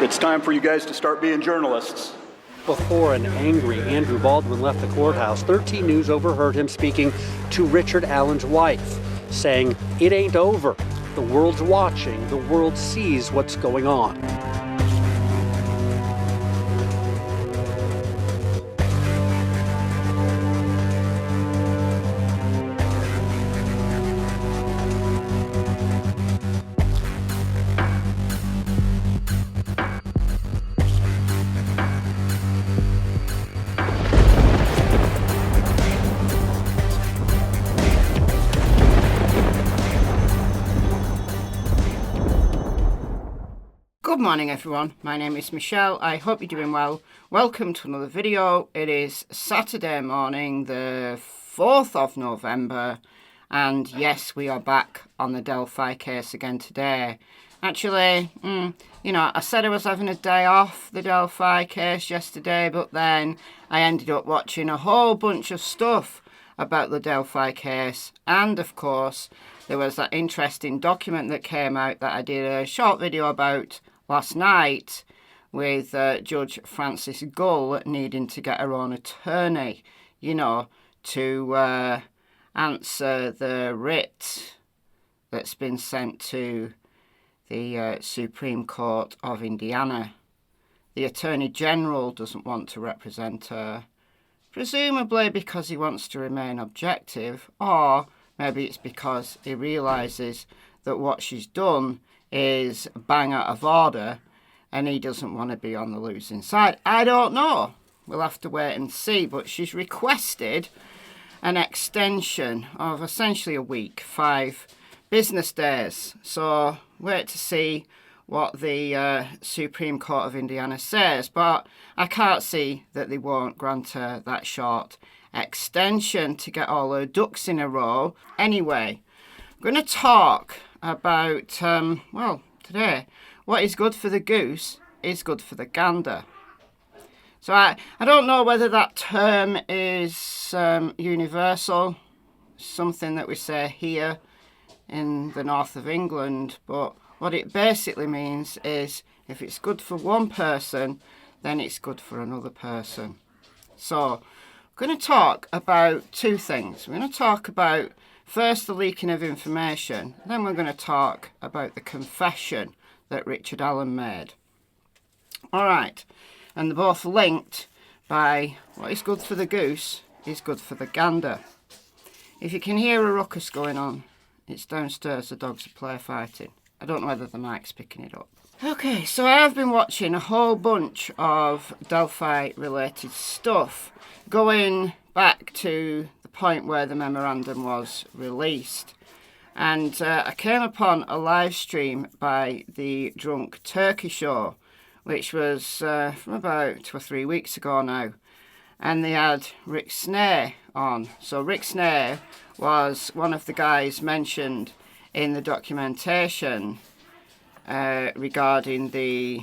It's time for you guys to start being journalists. Before an angry Andrew Baldwin left the courthouse, 13 News overheard him speaking to Richard Allen's wife, saying, "It ain't over. The world's watching. The world sees what's going on." Good morning everyone, my name is Michelle, I hope you're doing well. Welcome to another video. It is Saturday morning, the 4th of November, and yes, we are back on the Delphi case again today. Actually, I said I was having a day off the Delphi case yesterday, but then I ended up watching a whole bunch of stuff about the Delphi case, and of course there was that interesting document that came out that I did a short video about last night with Judge Frances Gull needing to get her own attorney, to answer the writ that's been sent to the Supreme Court of Indiana. The Attorney General doesn't want to represent her, presumably because he wants to remain objective, or maybe it's because he realises that what she's done is bang out of order and he doesn't want to be on the losing side. I don't know. We'll have to wait and see. But she's requested an extension of essentially a week, 5 business days. So wait to see what the Supreme Court of Indiana says. But I can't see that they won't grant her that short extension to get all her ducks in a row. Anyway, I'm going to talk about, today, what is good for the goose is good for the gander. So I don't know whether that term is universal, something that we say here in the north of England, but what it basically means is if it's good for one person, then it's good for another person. So we're going to talk about 2 things. We're going to talk about first the leaking of information, then we're going to talk about the confession that Richard Allen made. Alright, and they're both linked by what is good for the goose is good for the gander. If you can hear a ruckus going on, it's downstairs, the dogs are play fighting. I don't know whether the mic's picking it up. Okay, so I have been watching a whole bunch of Delphi related stuff, going back to the point where the memorandum was released. And I came upon a live stream by the Drunk Turkey Show, which was from about 2 or 3 weeks ago now. And they had Rick Snail on. So Rick Snail was one of the guys mentioned in the documentation regarding the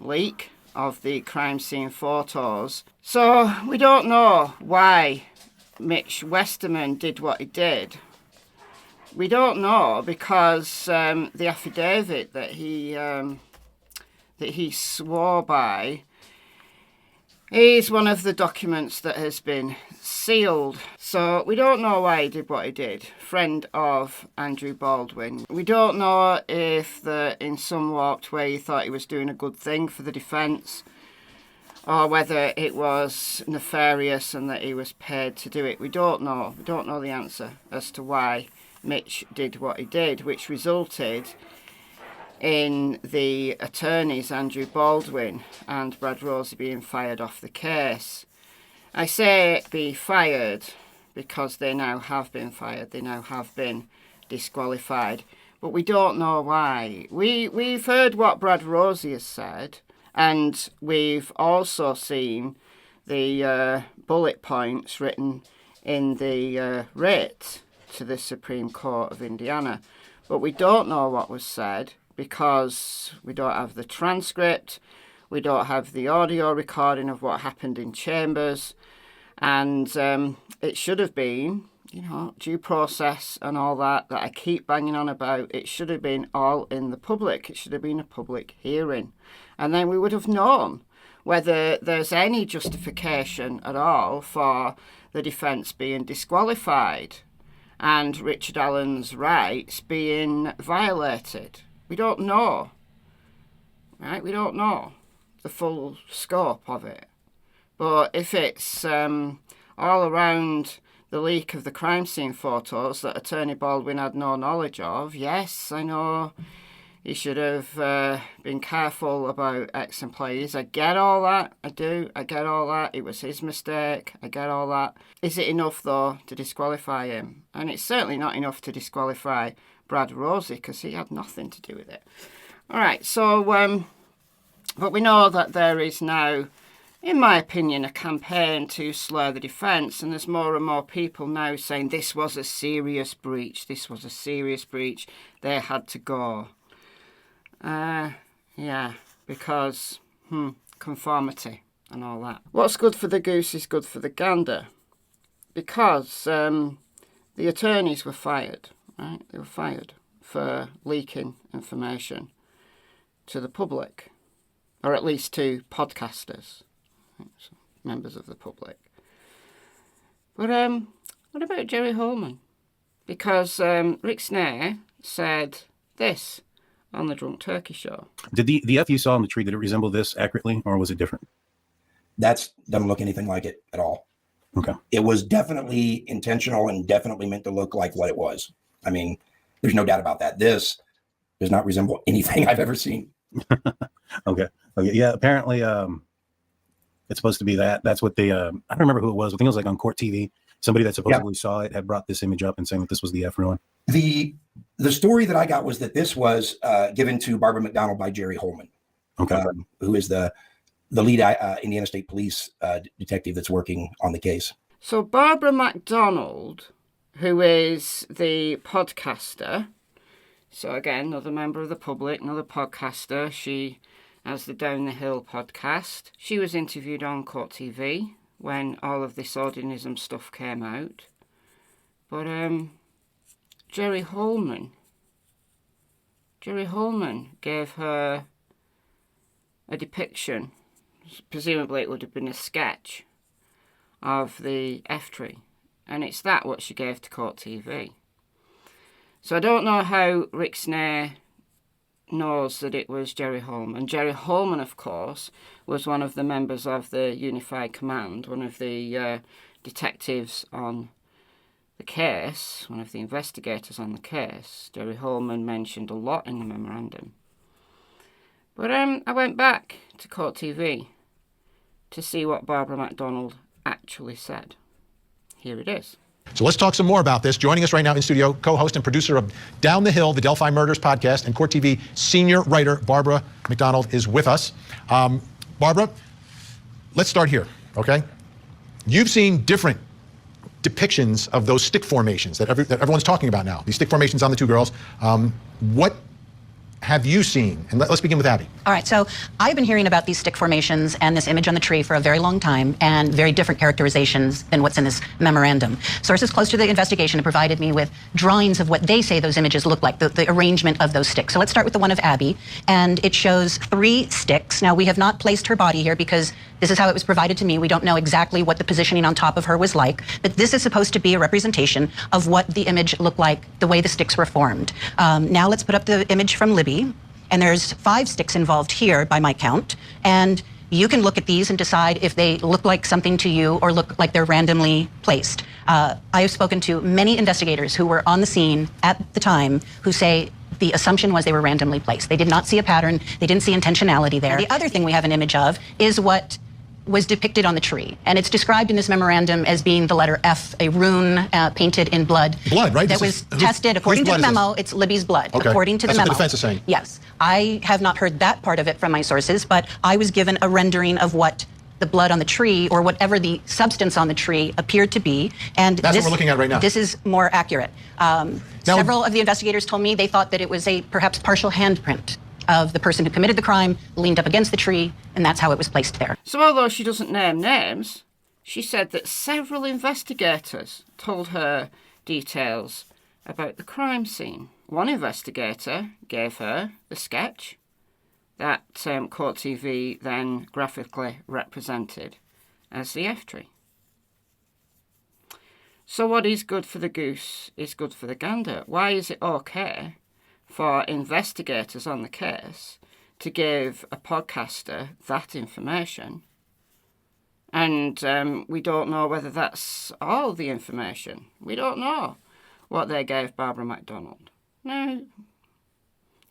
leak of the crime scene photos. So we don't know why Mitch Westerman did what he did. We don't know because the affidavit that he swore by is one of the documents that has been sealed. So we don't know why he did what he did. Friend of Andrew Baldwin. We don't know if in some warped way he thought he was doing a good thing for the defence, or whether it was nefarious and that he was paid to do it. We don't know. We don't know the answer as to why Mitch did what he did, which resulted in the attorneys Andrew Baldwin and Brad Rosie being fired off the case. I say be fired because they now have been fired. They now have been disqualified. But we don't know why. We've heard what Brad Rosie has said, and we've also seen the bullet points written in the writ to the Supreme Court of Indiana. But we don't know what was said because we don't have the transcript, we don't have the audio recording of what happened in chambers, and it should have been due process and all that I keep banging on about, it should have been all in the public. It should have been a public hearing. And then we would have known whether there's any justification at all for the defence being disqualified and Richard Allen's rights being violated. We don't know, right? We don't know the full scope of it. But if it's all around the leak of the crime scene photos that Attorney Baldwin had no knowledge of, yes, I know he should have been careful about ex-employees. I get all that. I do. I get all that. It was his mistake. I get all that. Is it enough, though, to disqualify him? And it's certainly not enough to disqualify Brad Rosie, because he had nothing to do with it. All right, so, but we know that there is now, in my opinion, a campaign to slur the defence, and there's more and more people now saying this was a serious breach, this was a serious breach, they had to go. Yeah, because conformity and all that. What's good for the goose is good for the gander, because the attorneys were fired, right? They were fired for leaking information to the public, or at least to podcasters, members of the public. But what about Jerry Holman? Because Rick Snail said this on the Drunk Turkey show. Did the F you saw on the tree, did it resemble this accurately, or was it different? That doesn't look anything like it at all. Okay. It was definitely intentional and definitely meant to look like what it was. I mean, there's no doubt about that. This does not resemble anything I've ever seen. Okay. Yeah, apparently it's supposed to be that. That's what they, I don't remember who it was. I think it was like on Court TV. Somebody that supposedly saw it had brought this image up and saying that this was the F ruin. The story that I got was that this was given to Barbara McDonald by Jerry Holman, Okay. Who is the lead Indiana State Police detective that's working on the case. So Barbara McDonald, who is the podcaster, so again, another member of the public, another podcaster, she has the Down the Hill podcast. She was interviewed on Court TV when all of this Ordinism stuff came out. But Jerry Holman gave her a depiction, presumably it would have been a sketch, of the F tree. And it's that what she gave to Court TV. So I don't know how Rick Snail knows that it was Jerry Holman. Jerry Holman, of course, was one of the members of the Unified Command, one of the detectives on the case, one of the investigators on the case. Jerry Holman mentioned a lot in the memorandum. But I went back to Court TV to see what Barbara McDonald actually said. Here it is. So let's talk some more about this. Joining us right now in studio, co-host and producer of Down the Hill, the Delphi Murders podcast, and Court TV senior writer Barbara McDonald is with us. Barbara, let's start here, okay? You've seen different depictions of those stick formations that everyone's talking about now, these stick formations on the two girls. What have you seen? And let's begin with Abby. All right, so I've been hearing about these stick formations and this image on the tree for a very long time, and very different characterizations than what's in this memorandum. Sources close to the investigation have provided me with drawings of what they say those images look like, the arrangement of those sticks. So let's start with the one of Abby, and it shows 3 sticks. Now, we have not placed her body here because this is how it was provided to me. We don't know exactly what the positioning on top of her was like, but this is supposed to be a representation of what the image looked like, the way the sticks were formed. Now let's put up the image from Libby. And there's 5 sticks involved here by my count. And you can look at these and decide if they look like something to you or look like they're randomly placed. I have spoken to many investigators who were on the scene at the time who say the assumption was they were randomly placed. They did not see a pattern. They didn't see intentionality there. The other thing we have an image of is what was depicted on the tree. And it's described in this memorandum as being the letter F, a rune painted in blood. Blood, right? That was tested, according to the memo, it's Libby's blood, Okay. according to the memo. That's what the defense is saying. Yes. I have not heard that part of it from my sources, but I was given a rendering of what the blood on the tree, or whatever the substance on the tree appeared to be. And That's what we're looking at right now. This is more accurate. Several of the investigators told me they thought that it was a perhaps partial handprint of the person who committed the crime, leaned up against the tree, and that's how it was placed there. So although she doesn't name names, She said that several investigators told her details about the crime scene. One investigator gave her the sketch that Court TV then graphically represented as the F-tree. So what is good for the goose is good for the gander. Why is it okay for investigators on the case to give a podcaster that information? And we don't know whether that's all the information. We don't know what they gave Barbara McDonald. Now,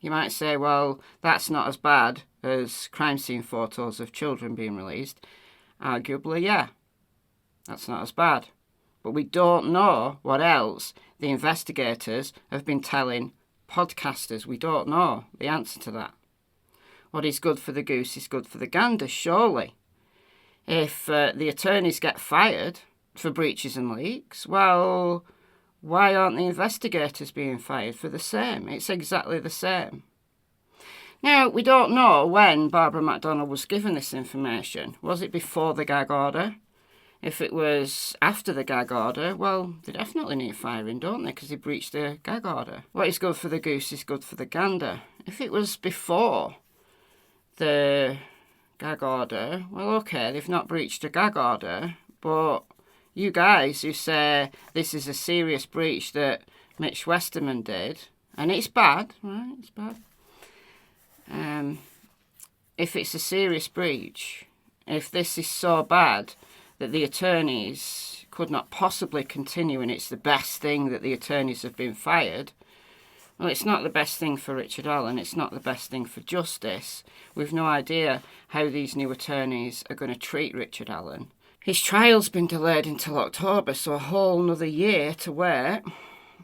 you might say, well, that's not as bad as crime scene photos of children being released. Arguably, yeah, that's not as bad. But we don't know what else the investigators have been telling podcasters. We don't know the answer to that. What is good for the goose is good for the gander, surely. If the attorneys get fired for breaches and leaks, well, why aren't the investigators being fired for the same? It's exactly the same. Now, we don't know when Barbara McDonald was given this information. Was it before the gag order? If it was after the gag order, well, they definitely need firing, don't they? Because they breached the gag order. What is good for the goose is good for the gander. If it was before the gag order, well, okay, they've not breached a gag order, but you guys who say this is a serious breach that Mitch Westerman did, and it's bad, right? It's bad. If it's a serious breach, if this is so bad that the attorneys could not possibly continue and it's the best thing that the attorneys have been fired, well, it's not the best thing for Richard Allen. It's not the best thing for justice. We've no idea how these new attorneys are going to treat Richard Allen. His trial's been delayed until October, so a whole another year to wait.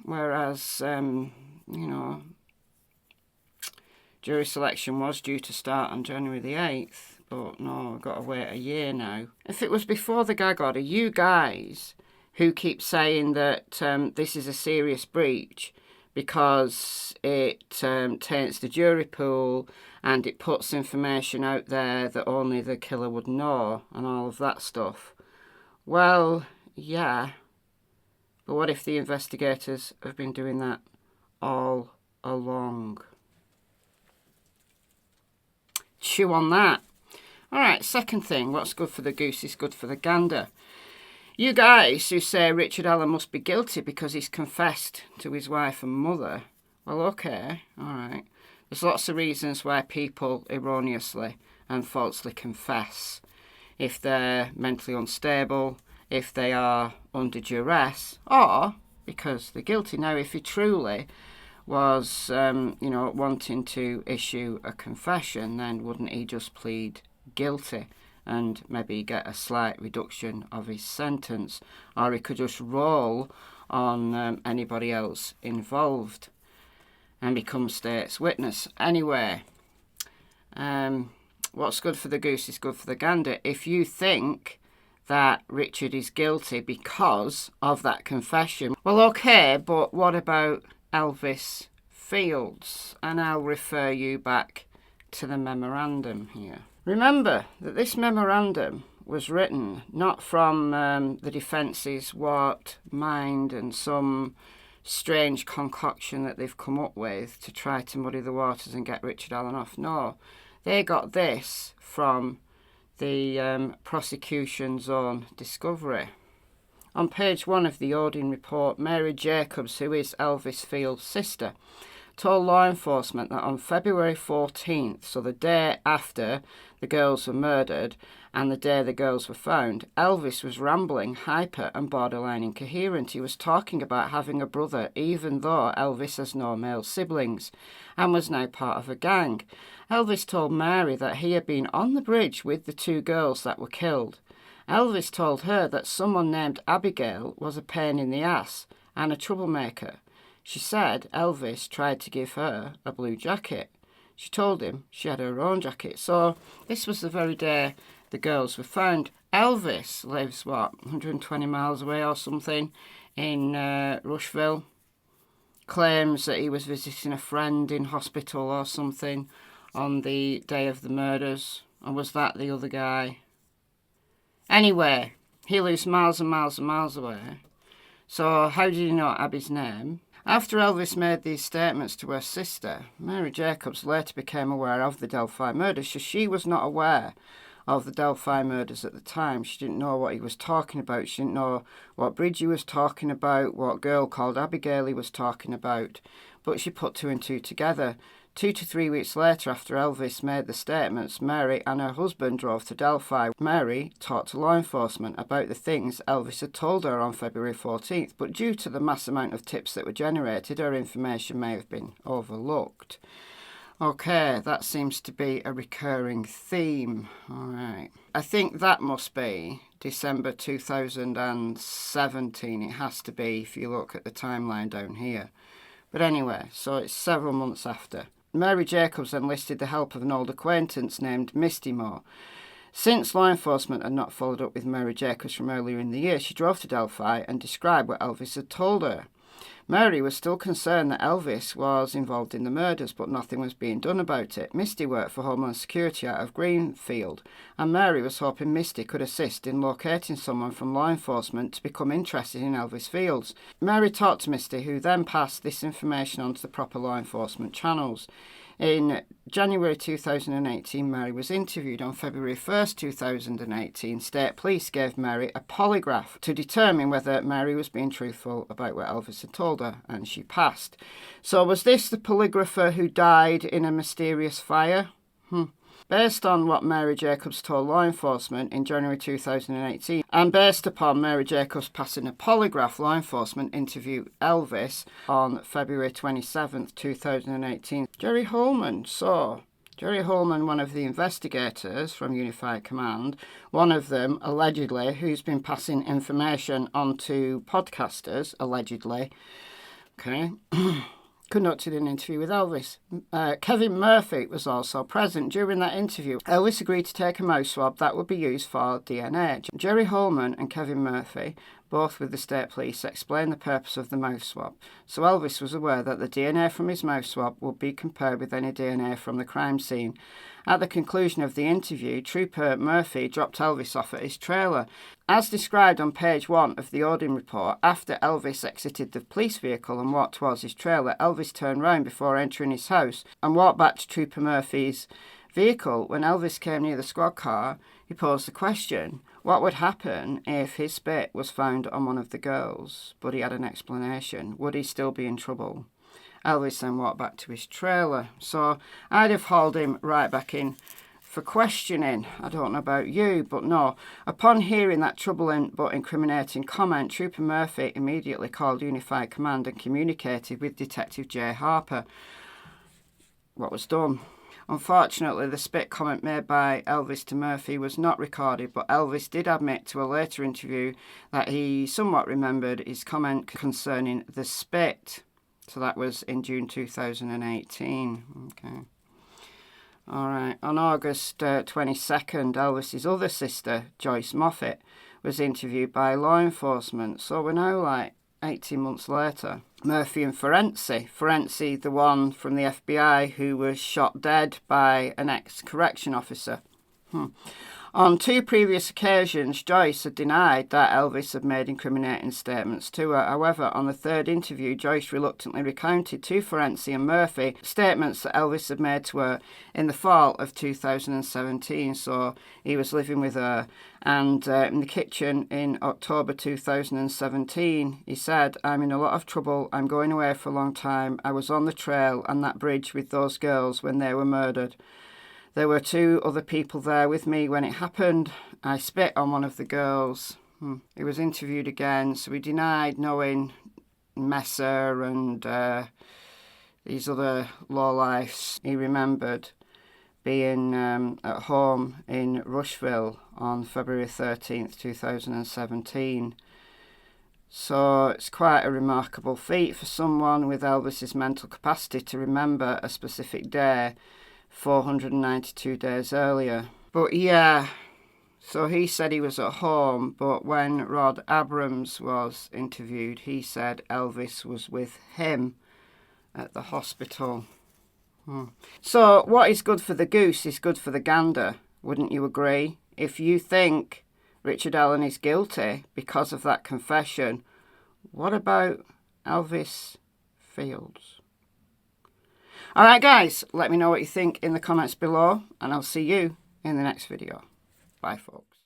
Whereas, jury selection was due to start on January the 8th. But no, I've got to wait a year now. If it was before the gag order, you guys who keep saying that this is a serious breach because it taints the jury pool and it puts information out there that only the killer would know and all of that stuff. Well, yeah. But what if the investigators have been doing that all along? Chew on that. All right, second thing, what's good for the goose is good for the gander. You guys who say Richard Allen must be guilty because he's confessed to his wife and mother, well, okay, all right. There's lots of reasons why people erroneously and falsely confess. If they're mentally unstable, if they are under duress, or because they're guilty. Now, if he truly was, wanting to issue a confession, then wouldn't he just plead guilty and maybe get a slight reduction of his sentence, or he could just roll on anybody else involved and become state's witness. Anyway, what's good for the goose is good for the gander. If you think that Richard is guilty because of that confession, well, okay, but what about Elvis Fields? And I'll refer you back to the memorandum here. Remember that this memorandum was written not from the defence's warped mind and some strange concoction that they've come up with to try to muddy the waters and get Richard Allen off. No, they got this from the prosecution's own discovery. On page 1 of the Odin report, Mary Jacobs, who is Elvis Fields' sister, told law enforcement that on February 14th, so the day after the girls were murdered and the day the girls were found, Elvis was rambling, hyper and borderline incoherent. He was talking about having a brother even though Elvis has no male siblings and was now part of a gang. Elvis told Mary that he had been on the bridge with the 2 girls that were killed. Elvis told her that someone named Abigail was a pain in the ass and a troublemaker. She said Elvis tried to give her a blue jacket. She told him she had her own jacket. So this was the very day the girls were found. Elvis lives, 120 miles away or something in Rushville. Claims that he was visiting a friend in hospital or something on the day of the murders. Or was that the other guy? Anyway, He lives miles and miles and miles away. So how did he know Abby's name? After Elvis made these statements to her sister, Mary Jacobs later became aware of the Delphi murders. So she was not aware of the Delphi murders at the time. She didn't know what he was talking about. She didn't know what Bridgie was talking about, what girl called Abigail he was talking about. But she put two and two together. 2 to 3 weeks later, after Elvis made the statements, Mary and her husband drove to Delphi. Mary talked to law enforcement about the things Elvis had told her on February 14th, but due to the mass amount of tips that were generated, her information may have been overlooked. Okay, that seems to be a recurring theme. All right. I think that must be December 2017. It has to be if you look at the timeline down here. But anyway, so it's several months after. Mary Jacobs enlisted the help of an old acquaintance named Misty Moore. Since law enforcement had not followed up with Mary Jacobs from earlier in the year, she drove to Delphi and described what Elvis had told her. Mary was still concerned that Elvis was involved in the murders, but nothing was being done about it. Misty worked for Homeland Security out of Greenfield, and Mary was hoping Misty could assist in locating someone from law enforcement to become interested in Elvis Fields. Mary talked to Misty, who then passed this information on to the proper law enforcement channels. In January 2018, Mary was interviewed. On February 1st, 2018, State Police gave Mary a polygraph to determine whether Mary was being truthful about what Elvis had told her, and she passed. So was this the polygrapher who died in a mysterious fire? Based on what Mary Jacobs told law enforcement in January 2018, and based upon Mary Jacobs passing a polygraph, law enforcement interviewed Elvis on February 27th, 2018. Jerry Holman, one of the investigators from Unified Command, one of them, allegedly, who's been passing information on to podcasters, allegedly, okay, conducted an interview with Elvis. Kevin Murphy was also present during that interview. Elvis agreed to take a mouth swab that would be used for DNA. Jerry Holman and Kevin Murphy, both with the state police, explained the purpose of the mouth swab. So Elvis was aware that the DNA from his mouth swab would be compared with any DNA from the crime scene. At the conclusion of the interview, Trooper Murphy dropped Elvis off at his trailer. As described on page 1 of the Odin report, after Elvis exited the police vehicle and walked towards his trailer, Elvis turned round before entering his house and walked back to Trooper Murphy's vehicle. When Elvis came near the squad car, he posed the question, what would happen if his spit was found on one of the girls? But he had an explanation. Would he still be in trouble? Elvis then walked back to his trailer. So I'd have hauled him right back in for questioning. I don't know about you, but no. Upon hearing that troubling but incriminating comment, Trooper Murphy immediately called Unified Command and communicated with Detective Jay Harper. What was done? Unfortunately, the spit comment made by Elvis to Murphy was not recorded, but Elvis did admit to a later interview that he somewhat remembered his comment concerning the spit. So that was in June 2018. Okay. All right. On August 22nd, Elvis's other sister, Joyce Moffat, was interviewed by law enforcement. So we're now like 18 months later. Murphy and Ferenczi, the one from the FBI who was shot dead by an ex-correction officer. On 2 previous occasions, Joyce had denied that Elvis had made incriminating statements to her. However, on the 3rd interview, Joyce reluctantly recounted to Ferenczi and Murphy statements that Elvis had made to her in the fall of 2017. So he was living with her. And in the kitchen in October 2017, he said, I'm in a lot of trouble. I'm going away for a long time. I was on the trail and that bridge with those girls when they were murdered. There were 2 other people there with me when it happened. I spit on one of the girls. He was interviewed again, so he denied knowing Messer and these other lowlifes. He remembered being at home in Rushville on February 13th, 2017. So it's quite a remarkable feat for someone with Elvis's mental capacity to remember a specific day 492 days earlier. But yeah, so he said he was at home, but when Rod Abrams was interviewed, he said Elvis was with him at the hospital. So what is good for the goose is good for the gander, wouldn't you agree? If you think Richard Allen is guilty because of that confession, what about Elvis Fields? All right, guys, let me know what you think in the comments below, and I'll see you in the next video. Bye, folks.